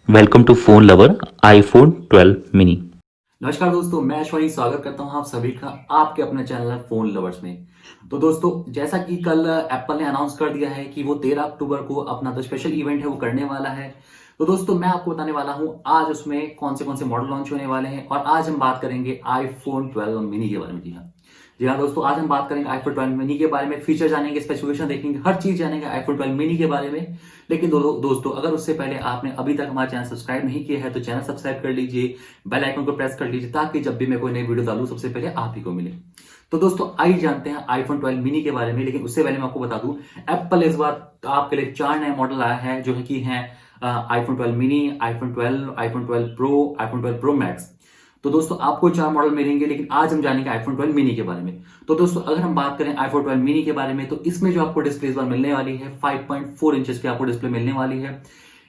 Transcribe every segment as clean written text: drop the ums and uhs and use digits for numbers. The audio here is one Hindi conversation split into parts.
Welcome to phone lover iPhone 12 मिनी। नमस्कार दोस्तों, मैं ऐश्वर्य स्वागत करता हूं आप सभी का आपके अपने चैनल फोन लवर्स में। तो दोस्तों, जैसा कि कल एप्पल ने अनाउंस कर दिया है कि वो 13 अक्टूबर को अपना जो स्पेशल इवेंट है वो करने वाला है। तो दोस्तों, मैं आपको बताने वाला हूं आज उसमें कौन से मॉडल लॉन्च होने वाले हैं, और आज हम बात करेंगे आईफोन 12 मिनी के बारे में। जी हाँ दोस्तों, आज हम बात करेंगे आईफोन 12 मिनी के बारे में, फीचर जानेंगे, स्पेसिफिकेशन देखेंगे, हर चीज जानेंगे आईफोन 12 मिनी के बारे में। लेकिन दोस्तों, अगर उससे पहले आपने अभी तक हमारा चैनल सब्सक्राइब नहीं किया है तो चैनल सब्सक्राइब कर लीजिए, बेल आइकन को प्रेस कर लीजिए, ताकि जब भी मैं कोई नई वीडियो डालूं सबसे पहले आप ही को मिले। तो दोस्तों, आइए जानते हैं आईफोन 12 मिनी के बारे में। लेकिन उससे पहले मैं आपको बता दूं, एप्पल इस बार आपके लिए 4 नए मॉडल लाया है, जो है कि हैं iPhone 12 mini, iPhone 12, iPhone 12 pro, iPhone 12 pro max. तो दोस्तों, आपको 4 मॉडल मिलेंगे, लेकिन आज हम जानेंगे आईफोन 12 मिनी के बारे में। तो दोस्तों, अगर हम बात करें आईफोन 12 मिनी के बारे में, तो इसमें जो आपको डिस्प्ले इस बार मिलने वाली है 5.4 इंचेस की आपको डिस्प्ले मिलने वाली है।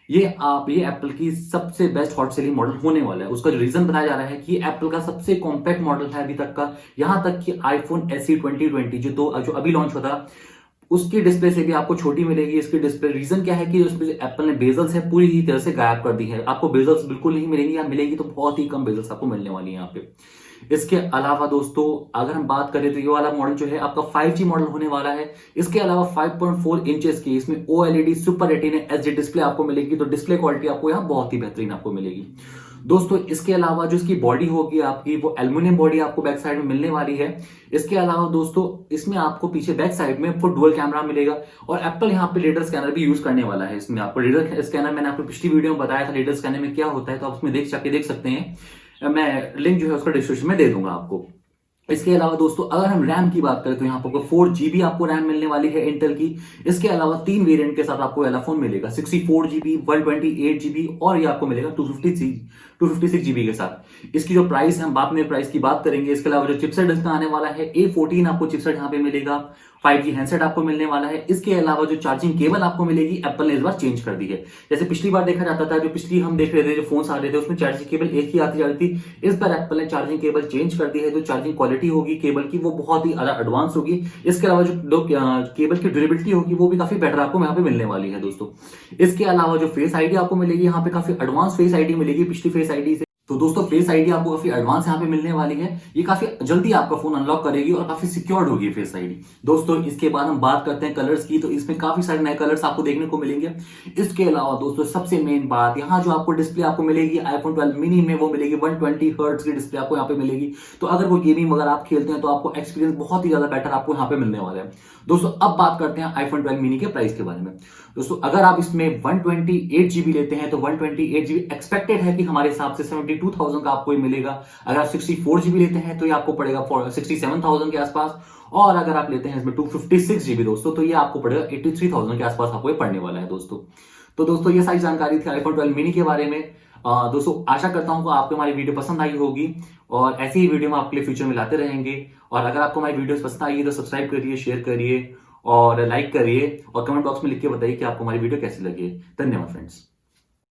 ये एप्पल की सबसे बेस्ट हॉट सेलिंग मॉडल होने वाला है। उसका जो रीजन बताया जा रहा है कि एप्पल का सबसे कॉम्पैक्ट मॉडल है अभी तक का। यहां तक कि आईफोन एसई 2020 जो अभी लॉन्च हुआ था, उसकी डिस्प्ले से भी आपको छोटी मिलेगी इसकी डिस्प्ले। रीजन क्या है कि उसमें जो एप्पल ने बेजल्स है पूरी ही तरह से गायब कर दी है। आपको बेजल्स बिल्कुल नहीं मिलेंगी, या मिलेगी तो बहुत ही कम बेजल्स आपको मिलने वाली है यहाँ पे। इसके अलावा दोस्तों, अगर हम बात करें तो ये वाला मॉडल जो है आपका 5G मॉडल होने वाला है। इसके अलावा 5.4 इंचेस की इसमें OLED super retina HD display आपको मिलेगी। तो डिस्प्ले क्वालिटी आपको यहाँ बहुत ही बेहतरीन आपको मिलेगी दोस्तों। इसके अलावा जो इसकी बॉडी होगी आपकी, वो एल्यूमिनियम बॉडी आपको बैक साइड में मिलने वाली है। इसके अलावा दोस्तों, इसमें आपको पीछे बैक साइड में आपको डुअल कैमरा मिलेगा, और एप्पल यहाँ पे लेडर स्कैनर भी यूज करने वाला है। इसमें आपको लेडर स्कैनर, मैंने आपको पिछली वीडियो में बताया था लेडर स्कैनर में क्या होता है, तो आप उसमें देख सकते हैं। मैं लिंक जो है उसका डिस्क्रिप्शन में दे दूंगा आपको। इसके अलावा दोस्तों, अगर हम रैम की बात करें तो यहाँ पर 4GB आपको रैम मिलने वाली है इंटेल की। इसके अलावा 3 वेरिएंट के साथ आपको वाला फोन मिलेगा, 64GB, 128GB, और ये आपको मिलेगा 256GB के साथ। इसकी जो प्राइस है, हम बाद में प्राइस की बात करेंगे। इसके अलावा जो चिपसेट इसका आने वाला है, A14 आपको चिपसेट यहाँ पे मिलेगा। 5G हैंडसेट आपको मिलने वाला है। इसके अलावा जो चार्जिंग केबल आपको मिलेगी, एप्पल ने इस बार चेंज कर दी है। जैसे पिछली बार देखा जाता था, जो पिछली हम देख रहे थे जो फोन आ रहे थे, उसमें चार्जिंग केबल एक ही आती जाती थी। इस बार एप्पल ने चार्जिंग केबल चेंज कर दी है। जो चार्जिंग क्वालिटी होगी केबल की, वो बहुत ही ज्यादा एडवांस होगी। इसके अलावा जो केबल की ड्यूरेबिलिटी होगी, वो भी काफी बेटर आपको यहाँ पे मिलने वाली है दोस्तों। इसके अलावा जो फेस आईडी आपको मिलेगी, यहाँ पे काफी एडवांस फेस आईडी मिलेगी पिछली फेस आईडी से। तो दोस्तों, फेस आईडी आपको काफी एडवांस यहाँ पे मिलने वाली है। ये काफी जल्दी आपका फोन अनलॉक करेगी और काफी सिक्योर्ड होगी फेस आईडी दोस्तों। इसके बाद हम बात करते हैं कलर्स की, तो इसमें काफी सारे नए कलर्स आपको देखने को मिलेंगे। इसके अलावा दोस्तों, सबसे मेन बात, यहाँ जो आपको डिस्प्ले आपको मिलेगी आईफोन 12 मिनी में, वो मिलेगी 120 हर्ट्ज की डिस्प्ले आपको यहाँ पे मिलेगी। तो अगर कोई गेमिंग वगैरह आप खेलते हैं तो आपको एक्सपीरियंस बहुत ही ज्यादा बेटर आपको यहाँ पे मिलने वाला है दोस्तों। अब बात करते हैं आईफोन 12 मिनी के प्राइस के बारे में दोस्तों। अगर आप इसमें 128GB लेते हैं तो 128GB एक्सपेक्टेड है कि हमारे हिसाब से 72,000 का आपको मिलेगा। अगर आप 64GB लेते हैं तो ये आपको पड़ेगा 67,000 के आसपास। और अगर आप लेते हैं इसमें 256GB दोस्तों, तो ये आपको पड़ेगा 83,000 के आसपास आपको ये पड़ने वाला है दोस्तों। तो दोस्तों, ये सारी जानकारी थी आईफोन 12 मिनी के बारे में। दोस्तों, आशा करता हूं कि आपको हमारी वीडियो पसंद आई होगी, और ऐसी ही वीडियो हम आपके लिए फ्यूचर में लाते रहेंगे। और अगर आपको हमारी वीडियोस पसंद आई है तो सब्सक्राइब करिए, शेयर करिए और लाइक करिए, और कमेंट बॉक्स में लिख के बताइए कि आपको हमारी वीडियो कैसी लगी। धन्यवाद फ्रेंड्स।